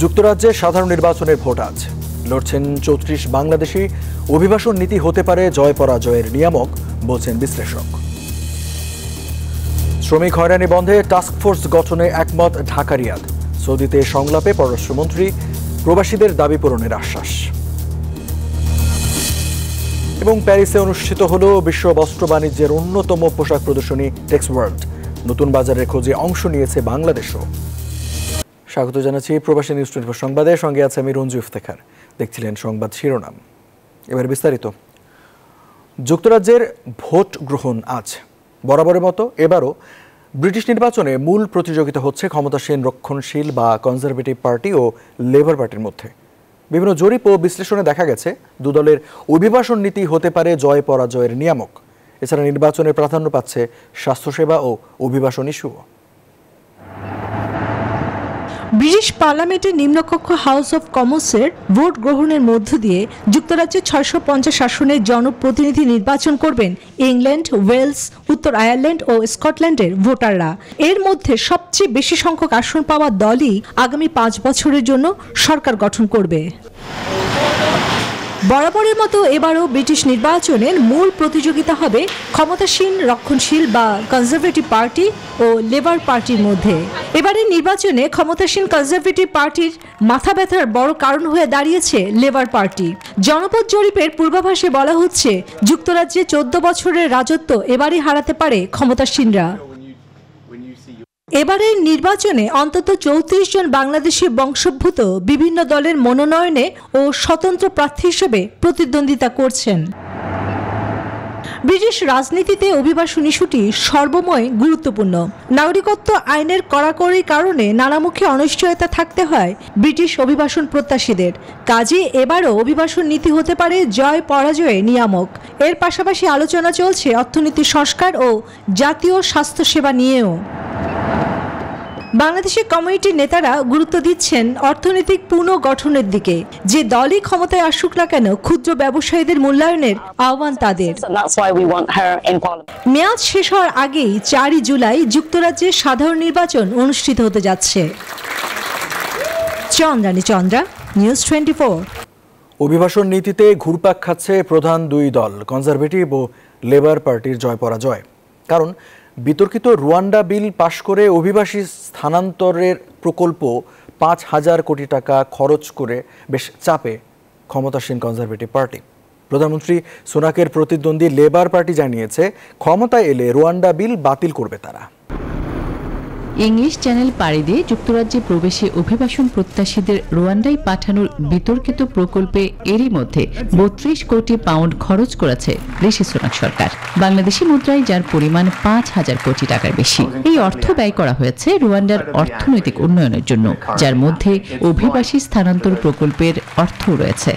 যুক্তরাজ্যে সাধারণ নির্বাচনের ভোট আজ লড়ছেন ৩৪ বাংলাদেশি। অভিবাসন নীতি হতে পারে জয় পরাজয়ের নিয়ামক বলছেন বিশ্লেষক। শ্রমিক হয়রানি বন্ধে টাস্কফোর্স গঠনে একমত ঢাকা রিয়াদ। সৌদিতে সংলাপে পররাষ্ট্রমন্ত্রী প্রবাসীদের দাবি পূরণের আশ্বাস। এবং প্যারিসে অনুষ্ঠিত হল বিশ্ব বস্ত্র বাণিজ্যের অন্যতম পোশাক প্রদর্শনী টেক্স ওয়ার্ল্ড। নতুন বাজারের খোঁজে অংশ নিয়েছে বাংলাদেশও। স্বাগত জানাচ্ছি প্রবাসী নিউজ 24 সংবাদে। সঙ্গে আছে আমি রঞ্জু ইফতেখার। দেখছিলেন সংবাদ শিরোনাম, এবার বিস্তারিত। যুক্তরাজ্যের ভোট গ্রহণ আজ। বরাবরের মতো এবারও ব্রিটিশ নির্বাচনে মূল প্রতিযোগিতা হচ্ছে ক্ষমতাসীন রক্ষণশীল বা কনজারভেটিভ পার্টি ও লেবার পার্টির মধ্যে। বিভিন্ন জরিপ ও বিশ্লেষণে দেখা গেছে দুদলের অভিবাসন নীতি হতে পারে জয় পরাজয়ের নিয়ামক। এছাড়া নির্বাচনে প্রাধান্য পাচ্ছে স্বাস্থ্যসেবা ও অভিবাসন ইস্যুও। ব্রিটিশ পার্লামেন্টের নিম্নকক্ষ হাউস অব কমন্সের ভোট গ্রহণের মধ্য দিয়ে যুক্তরাজ্যে 650 আসনের জনপ্রতিনিধি নির্বাচন করবেন ইংল্যান্ড, ওয়েলস, উত্তর আয়ারল্যান্ড ও স্কটল্যান্ডের ভোটাররা। এর মধ্যে সবচেয়ে বেশি সংখ্যক আসন পাওয়া দলই আগামী 5 বছরের জন্য সরকার গঠন করবে। বরাবরের মতো এবারও ব্রিটিশ নির্বাচনের মূল প্রতিযোগিতা হবে ক্ষমতাসীন রক্ষণশীল বা কনজারভেটিভ পার্টি ও লেবার পার্টির মধ্যে। এবারের নির্বাচনে ক্ষমতাসীন কনজারভেটিভ পার্টির মাথা ব্যথার বড় কারণ হয়ে দাঁড়িয়েছে লেবার পার্টি। জনপদ জরিপের পূর্বাভাসে বলা হচ্ছে যুক্তরাজ্যে 14 বছরের রাজত্ব এবারই হারাতে পারে ক্ষমতাসীনরা। এবারের নির্বাচনে অন্তত 34 জন বাংলাদেশি বংশোদ্ভূত বিভিন্ন দলের মনোনয়নে ও স্বতন্ত্র প্রার্থী হিসেবে প্রতিদ্বন্দ্বিতা করছেন। ব্রিটিশ রাজনীতিতে অভিবাসন ইস্যুটি সর্বময় গুরুত্বপূর্ণ। নাগরিকত্ব আইনের কড়াকড়ির কারণে নানামুখী অনিশ্চয়তা থাকতে হয় ব্রিটিশ অভিবাসন প্রত্যাশীদের। কাজে এবারও অভিবাসন নীতি হতে পারে জয় পরাজয়ের নিয়ামক। এর পাশাপাশি আলোচনা চলছে অর্থনীতি সংস্কার ও জাতীয় স্বাস্থ্যসেবা নিয়েও। বাংলাদেশি কমিউনিটির নেতারা গুরুত্ব দিচ্ছেন অর্থনৈতিক পুনর্গঠনের দিকে। যে দলই ক্ষমতায় আসুক না কেন ক্ষুদ্র ব্যবসায়ীদের মূল্যায়নের আহ্বান তাদের। মেয়াদ শেষ হওয়ার আগেই 4 জুলাই যুক্তরাজ্যে সাধারণ নির্বাচন অনুষ্ঠিত হতে যাচ্ছে। চন্দ্রা, নিউজ 24। অভিবাসন নীতিতে ঘুরপাক খাচ্ছে প্রধান দুই দল কনজারভেটিভ ও লেবার পার্টির জয় পরাজয়। কারণ বিতর্কিত রুয়ান্ডা বিল পাশ করে অভিবাসী স্থানান্তরের প্রকল্প 5,000 কোটি টাকা খরচ করে বেশ চাপে ক্ষমতাসীন কনজারভেটিভ পার্টি। প্রধানমন্ত্রী সুনাকের প্রতিদ্বন্দ্বী লেবার পার্টি জানিয়েছে ক্ষমতায় এলে রুয়ান্ডা বিল বাতিল করবে তারা। ইংলিশ চ্যানেল পাড়ি দিয়ে যুক্তরাজ্যে প্রবেশে অভিবাসন প্রত্যাশীদের রুয়ান্ডায় পাঠানোর বিতর্কিত প্রকল্পে এরই মধ্যে 32 কোটি পাউন্ড খরচ করেছে ঋষি সুনাক সরকার। বাংলাদেশি মুদ্রায় যার পরিমাণ 5,000 কোটি টাকার বেশি। এই অর্থ ব্যয় করা হয়েছে রুয়ান্ডার অর্থনৈতিক উন্নয়নের জন্য, যার মধ্যে অভিবাসী স্থানান্তর প্রকল্পের অর্থও রয়েছে।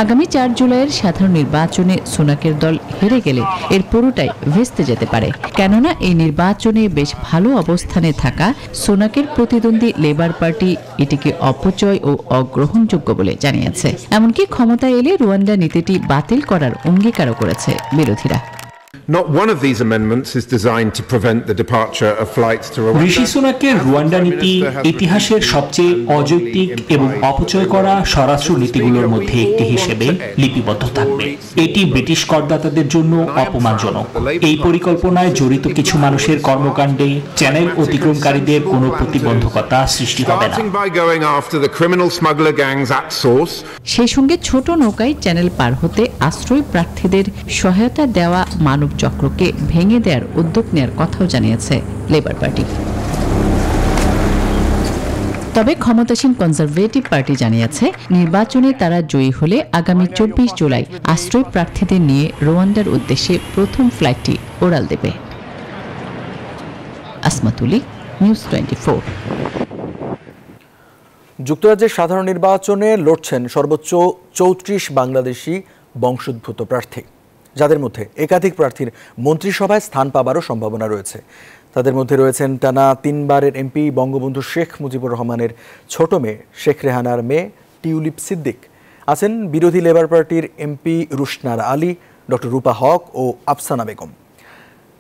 আগামী 4 জুলাইয়ের সাধারণ নির্বাচনে সুনাকের দল হেরে গেলে এর পুরোটাই ভেস্তে যেতে পারে। কেননা এই নির্বাচনে বেশ ভালো অবস্থানে থাকা সুনাকের প্রতিদ্বন্দ্বী লেবার পার্টি এটিকে অপচয় ও অগ্রহণযোগ্য বলে জানিয়েছে। এমনকি ক্ষমতায় এলে রুয়ান্ডা নীতিটি বাতিল করার অঙ্গীকারও করেছে বিরোধীরা। Not one of these amendments is designed to prevent the departure of flights to Rwanda. Rishi সুনাকের রুয়ান্ডা নীতি ইতিহাসের সবচেয়ে অযৌক্তিক এবং অপচয় করা স্বরাষ্ট্র নীতিগুলোর মধ্যে একটি হিসেবে লিপিবদ্ধ থাকবে। এটি ব্রিটিশ করদাতাদের জন্য অপমানজনক। এই পরিকল্পনায় জড়িত কিছু মানুষের কর্মকাণ্ডে চ্যানেল অতিক্রমকারীদের কোনো প্রতিবন্ধকতা সৃষ্টি হবে না। সেই সঙ্গে ছোট নৌকায় চ্যানেল পার হতে আশ্রয় প্রার্থীদের সহায়তা দেওয়া মানব চক্রকে ভেঙে দেওয়ার উদ্যোগ নেওয়ার কথাও জানিয়েছে লেবার পার্টি। তবে ক্ষমতাসীন কনজারভেটিভ পার্টি জানিয়েছে নির্বাচনে তারা জয়ী হলে আগামী 24 জুলাই আশ্রয় প্রার্থীদের নিয়ে রুয়ান্ডার উদ্দেশ্যে প্রথম ফ্লাইটটি ওড়াল দেবে। আসমাতুলি, নিউজ 24। যুক্তরাজ্যের সাধারণ নির্বাচনে লড়ছেন সর্বোচ্চ 34 বাংলাদেশি বংশোদ্ভূত প্রার্থী, যাদের মধ্যে একাধিক প্রার্থীর মন্ত্রিসভায় স্থান পাবারও সম্ভাবনা রয়েছে। তাদের মধ্যে রয়েছেন টানা 3 বারের এমপি বঙ্গবন্ধু শেখ মুজিবুর রহমানের ছোট মেয়ে শেখ রেহানার মেয়ে টিউলিপ সিদ্দিক, আছেন বিরোধী লেবার পার্টির এমপি রুশনার আলী, ডক্টর রূপা হক ও আফসানা বেগম।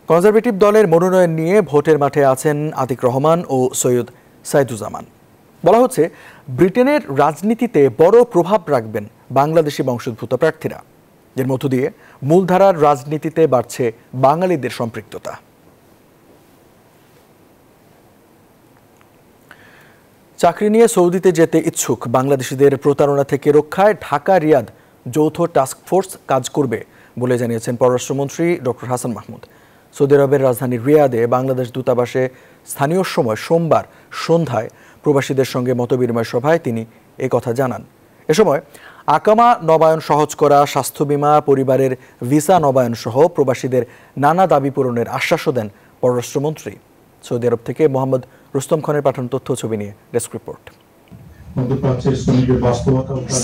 কনজারভেটিভ দলের মনোনয়ন নিয়ে ভোটের মাঠে আছেন আতিক রহমান ও সৈয়দ সাইদুজ্জামান। বলা হচ্ছে ব্রিটেনের রাজনীতিতে বড় প্রভাব রাখবেন বাংলাদেশি বংশোদ্ভূত প্রার্থীরা, এর মধ্য দিয়ে মূলধারার রাজনীতিতে বাড়ছে বাঙালিদের সম্পৃক্ততা। চাকরি নিয়ে সৌদিতে যেতে ইচ্ছুক বাংলাদেশিদের প্রতারণা থেকে রক্ষায় ঢাকা রিয়াদ যৌথ টাস্কফোর্স কাজ করবে বলে জানিয়েছেন পররাষ্ট্রমন্ত্রী ডক্টর হাসান মাহমুদ। সৌদি আরবের রাজধানী রিয়াদে বাংলাদেশ দূতাবাসে স্থানীয় সময় সোমবার সন্ধ্যায় প্রবাসীদের সঙ্গে মতবিনিময় সভায় তিনি কথা জানান। এ সময় আকামা নবায়ন সহজ করা, স্বাস্থ্য বীমা, পরিবারের ভিসা নবায়ন সহ প্রবাসীদের নানা দাবি পূরণের আশ্বাসও দেন পররাষ্ট্রমন্ত্রী। সৌদি আরব থেকে মোহাম্মদ রুস্তম খানের পাঠানো তথ্য ছবি নিয়ে ডেস্ক রিপোর্ট।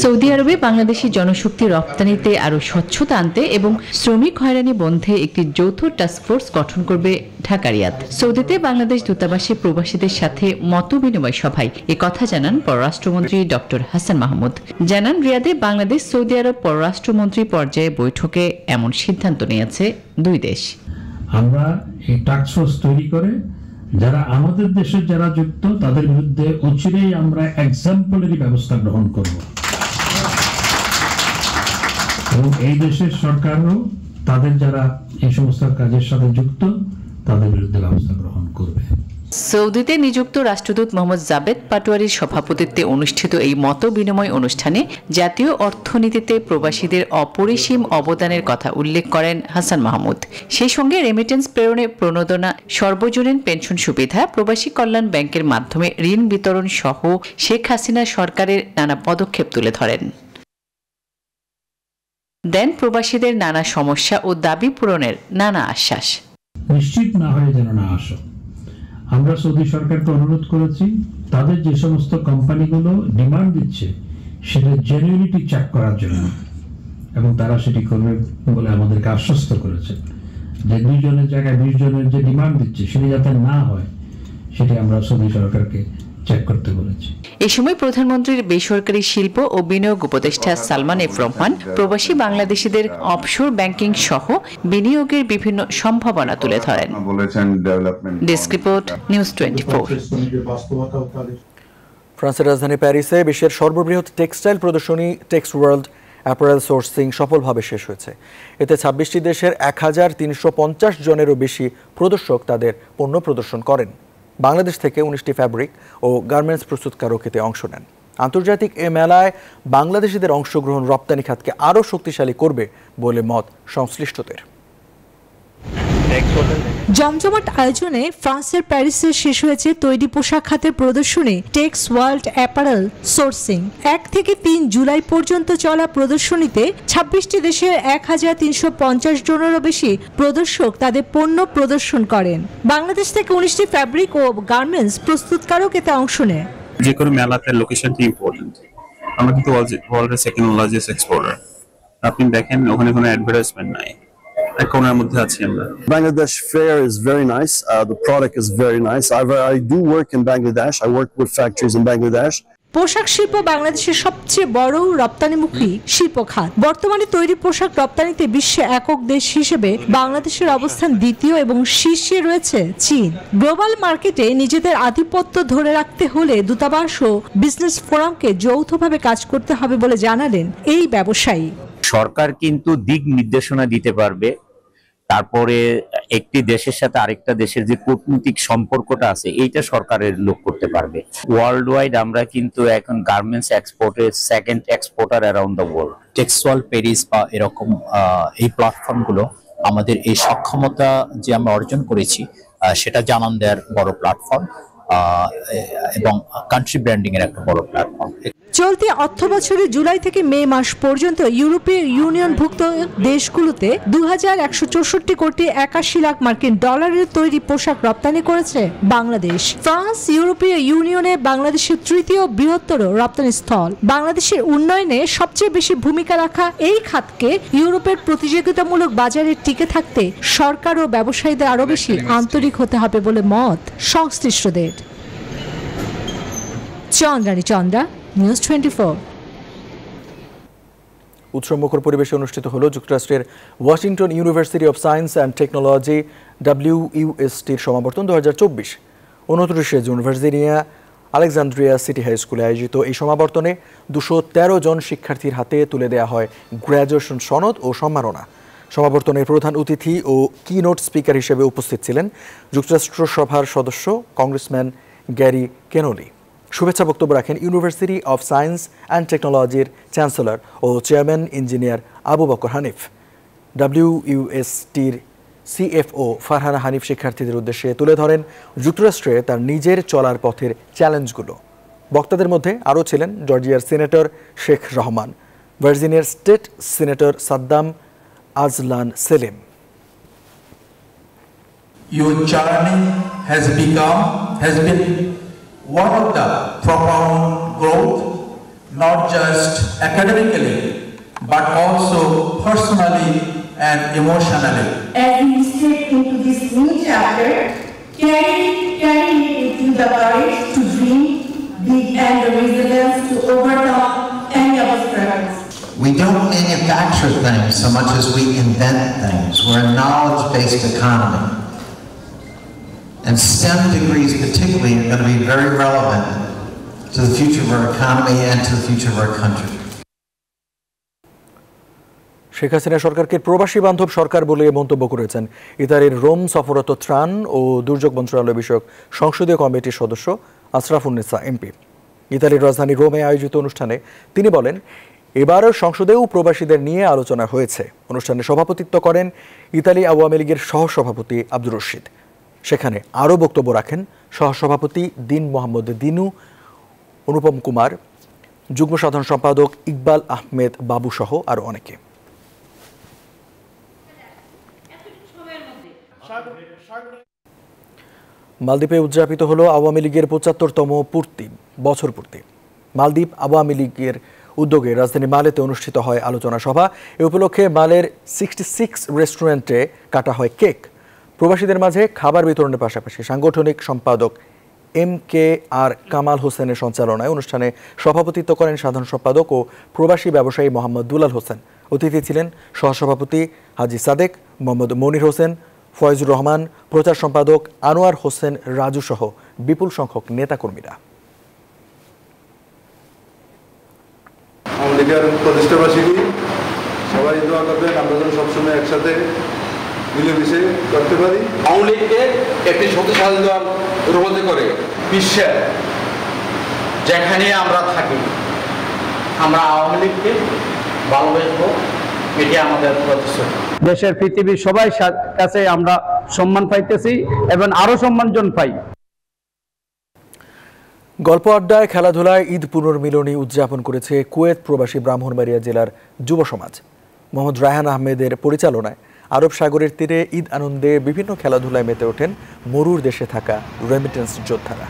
সৌদি আরবে বাংলাদেশি জনশক্তি রপ্তানিতে আরও স্বচ্ছতা আনতে এবং শ্রমিক হয়রানি বন্ধে একটি যৌথ টাস্কফোর্স গঠন করবে ঢাকা রিয়াদ। সৌদিতে বাংলাদেশ দূতাবাসে প্রবাসীদের সাথে মতবিনিময় সভায় কথা জানান পররাষ্ট্রমন্ত্রী ডক্টর হাসান মাহমুদ। জানান, রিয়াদে বাংলাদেশ সৌদি আরব পররাষ্ট্রমন্ত্রী পর্যায়ে বৈঠকে এমন সিদ্ধান্ত নিয়েছে দুই দেশ। আমরা এই টাস্কফোর্স তৈরি করে যারা আমাদের দেশে যারা যুক্ত তাদের বিরুদ্ধে অচিরেই আমরা এক্সাম্পলারি ব্যবস্থা গ্রহণ করব এবং এই দেশের সরকারও তাদের যারা এই সমস্ত কাজের সাথে যুক্ত তাদের বিরুদ্ধে ব্যবস্থা গ্রহণ করবে। সৌদিতে নিযুক্ত রাষ্ট্রদূত মোহাম্মদ জাবেদ পাটোয়ারির সভাপতিত্বে অনুষ্ঠিত এই মত বিনিময় অনুষ্ঠানে জাতীয় অর্থনীতিতে প্রবাসীদের অপরিসীম অবদানের কথা উল্লেখ করেন হাসান মাহমুদ। সেই সঙ্গে রেমিটেন্স প্রেরণে প্রণোদনা, সর্বজনীন পেনশন সুবিধা, প্রবাসী কল্যাণ ব্যাংকের মাধ্যমে ঋণ বিতরণ সহ শেখ হাসিনা সরকারের নানা পদক্ষেপ তুলে ধরেন। দেন প্রবাসীদের নানা সমস্যা ও দাবি পূরণের নানা আশ্বাস। নিশ্চিত না হয়ে যেন না আসো। আমরা সৌদি সরকারকে অনুরোধ করেছি তাদের যে সমস্ত কোম্পানিগুলো ডিমান্ড দিচ্ছে সেটা জেনুইনিটি চেক করার জন্য, এবং তারা সেটি করবে বলে আমাদেরকে আশ্বস্ত করেছে। যে 2 জনের জায়গায় 20 জনের যে ডিমান্ড দিচ্ছে সেটি যাতে না হয় সেটি আমরা সৌদি সরকারকে চেক করতে বলেছি। এই সময় প্রধানমন্ত্রীর বেসরকারি শিল্প ও বিনিয়োগ উপদেষ্টা সালমান এফ রহমান প্রবাসী বাংলাদেশিদের অফশোর ব্যাংকিং সহ বিনিয়োগের বিভিন্ন সম্ভাবনা তুলে ধরেন। Desk report, news 24। ফ্রান্সের রাজধানী প্যারিসে বিশ্বের সর্ববৃহৎ টেক্সটাইল প্রদর্শনী টেক্স ওয়ার্ল্ড অ্যাপারেল সোর্সিং সফলভাবে শেষ হয়েছে। এতে 26টি দেশের 1350 জনেরও বেশি প্রদর্শক তাদের পণ্য প্রদর্শন করেন। বাংলাদেশ থেকে 19টি ফ্যাব্রিক ও গার্মেন্টস প্রস্তুতকারক এতে অংশ নেন। আন্তর্জাতিক এ মেলায় বাংলাদেশিদের অংশগ্রহণ রপ্তানি খাতকে আরও শক্তিশালী করবে বলে মত সংশ্লিষ্টদের। জমজমাট আয়োজনে ফ্রান্সের প্যারিসে শেষ হয়েছে তৈরি পোশাক খাতের প্রদর্শনী টেক্স ওয়ার্ল্ড অ্যাপারেল সোর্সিং। 1 থেকে 3 জুলাই পর্যন্ত চলা প্রদর্শনীতে 26টি দেশের 1350 জনেরও বেশি প্রদর্শক তাদের পণ্য প্রদর্শন করেন। বাংলাদেশ থেকে 19টি ফ্যাব্রিক ও গার্মেন্টস প্রস্তুতকারক এতে অংশ নেয়। যে কোনো মেলাতে লোকেশনটি ইম্পর্টেন্ট। আমরা কিন্তু ওয়ার্ল্ডের সেকেন্ড লার্জেস্ট এক্সপোর্টার। আপনি দেখেন ওখানে কোনো অ্যাডভার্টাইজমেন্ট নাই, এক কোণার মধ্যে আছি আমরা। Bangladesh fair is very nice. The product is very nice. I do work in Bangladesh. I work with factories in Bangladesh. পোশাক শিল্প বাংলাদেশের সবচেয়ে বড় রপ্তানিমুখী শিল্প খাত। বর্তমানে তৈরি পোশাক রপ্তানিতে বিশ্বে একক দেশ হিসেবে বাংলাদেশের অবস্থান দ্বিতীয় এবং শীর্ষে রয়েছে চীন। গ্লোবাল মার্কেটে নিজেদের আধিপত্য ধরে রাখতে হলে দূতাবাস ও বিজনেস ফোরামকে যৌথভাবে কাজ করতে হবে বলে জানালেন এই ব্যবসায়ী। সরকার কিন্তু দিক নির্দেশনা দিতে পারবে, তারপরে একটি দেশের সাথে আরেকটা দেশের যে কূটনৈতিক সম্পর্কটা আছে এইটা সরকারের লোক করতে পারবে। ওয়ার্ল্ড ওয়াইড আমরা কিন্তু এখন গার্মেন্টস এক্সপোর্টের second exporter around the world. টেক্সওয়াল প্যারিস বা এরকম এই প্ল্যাটফর্মগুলো আমাদের এই সক্ষমতা যে আমরা অর্জন করেছি সেটা জানান দেওয়ার বড় প্ল্যাটফর্ম এবং কান্ট্রি ব্র্যান্ডিং এর একটা বড় প্ল্যাটফর্ম। চলতি অর্থবছরে জুলাই থেকে মে মাস পর্যন্ত ইউরোপীয় ইউনিয়নভুক্ত দেশগুলোতে 2164 কোটি 81 লাখ মার্কিন ডলারের তৈরি পোশাক রপ্তানি করেছে বাংলাদেশ। ফ্রান্স ইউরোপীয় ইউনিয়নে বাংলাদেশের তৃতীয় বৃহত্তর রপ্তানি স্থল। বাংলাদেশের উন্নয়নে সবচেয়ে বেশি ভূমিকা রাখা এই খাতকে ইউরোপের প্রতিযোগিতামূলক বাজারে টিকে থাকতে সরকার ও ব্যবসায়ীদের আরও বেশি আন্তরিক হতে হবে বলে মত সংশ্লিষ্টদের। চন্দ্রা, নিউজ 24। উৎসবমুখর পরিবেশে অনুষ্ঠিত হলো যুক্তরাষ্ট্রের Washington university of science and technology WUSTর সমাবর্তন 2024। 29 June Virginia Alexandria city high স্কুলে আয়োজিত এই সমাবর্তনে 213 জন শিক্ষার্থীর হাতে তুলে দেওয়া হয় গ্র্যাজুয়েশন সনদ ও সম্মাননা। সমাবর্তনের প্রধান অতিথি ও কিনোট স্পিকার হিসেবে উপস্থিত ছিলেন যুক্তরাষ্ট্র সভার সদস্য কংগ্রেসম্যান গ্যারি কেনোলি। শুভেচ্ছা বক্তব্য রাখেন ইউনিভার্সিটি অফ সায়েন্স অ্যান্ড টেকনোলজির চ্যান্সেলর ও চেয়ারম্যান ইঞ্জিনিয়ার আবু বকর হানিফ। WUSTর CFO ফারহানা হানিফ শিক্ষার্থীদের উদ্দেশ্যে তুলে ধরেন যুক্তরাষ্ট্রে তার নিজের চলার পথের চ্যালেঞ্জগুলো। বক্তাদের মধ্যে আরও ছিলেন জর্জিয়ার সিনেটর শেখ রহমান, ভার্জিনিয়ার state senator Saddam Azlan Selim. Your journey has been one of the profound growth, not just academically, but also personally and emotionally. As we step into this new chapter, carry into the courage to dream big and the resilience to overcome any obstacles. We don't manufacture things so much as we invent things. We're a knowledge-based economy. And STEM degrees particularly are going to be very relevant to the future of our economy and to the future of our country. Sheikh Hasina সরকারকে প্রবাসী বান্ধব সরকার বলে মন্তব্য করেছেন ইতালির Rome সফররত ত্রাণ ও দুর্যোগ মন্ত্রণালয় বিষয়ক সংসদীয় কমিটির সদস্য আশরাফুন্নেসা এমপি। ইতালির রাজধানী রোমে আয়োজিত অনুষ্ঠানে তিনি বলেন, এবারও সংসদেও প্রবাসীদের নিয়ে আলোচনা হয়েছে। অনুষ্ঠানে সভাপতিত্ব করেন ইতালি আওয়ামী লীগের সহসভাপতি আব্দুর রশিদ। সেখানে আরও বক্তব্য রাখেন সহসভাপতি দিন মোহাম্মদ দিনু, অনুপম কুমার, যুগ্ম সাধারণ সম্পাদক ইকবাল আহমেদ বাবু সহ আরও অনেকে। মালদ্বীপে উদযাপিত হলো আওয়ামী লীগের 75তম বছর পূর্তি। মালদ্বীপ আওয়ামী লীগের উদ্যোগে রাজধানী মালেতে অনুষ্ঠিত হয় আলোচনা সভা। এ উপলক্ষে মালের 66 রেস্টুরেন্টে কাটা হয় কেক। প্রবাসীদের মাঝে খাবার বিতরণের পাশাপাশি সাংগঠনিক সম্পাদক MKR কামাল হোসেনের সঞ্চালনায় অনুষ্ঠানে সভাপতিত্ব করেন সাধারণ সম্পাদক ও প্রবাসী ব্যবসায়ী মোহাম্মদ দুলাল হোসেন। অতিথি ছিলেন সহসভাপতি হাজি সাদেক, মোহাম্মদ মনির হোসেন, ফয়জুর রহমান, প্রচার সম্পাদক আনোয়ার হোসেন রাজু সহ বিপুল সংখ্যক নেতাকর্মীরা। আওয়ামী লীগের প্রতিষ্ঠাবাসী সবাই দোয়া করবেন, আমরা যেন সবসময় একসাথে মিলেমিশে করতে পারি। আওয়ামী লীগকে একটি শক্তিশালী দল রোধ করে বিশ্বের যেখানে আমরা থাকি আমরা আওয়ামী লীগকে ভালোবাসবো, এটি আমাদের প্রতিশ্রুতি। দেশের পৃথিবীর সবাই কাছে আমরা সম্মান পাইতেছি এবং আরো সম্মানজন পাই। গল্প আড্ডায়, খেলাধুলায় ঈদ পুনর্মিলনী উদযাপন করেছে কুয়েত প্রবাসী ব্রাহ্মণবাড়িয়া জেলার যুব সমাজ। মোহাম্মদ রায়হান আহমেদের পরিচালনায় আরব সাগরের তীরে ঈদ আনন্দে বিভিন্ন খেলাধুলায় মেতে ওঠেন মরুর দেশে থাকা রেমিটেন্স যোদ্ধারা।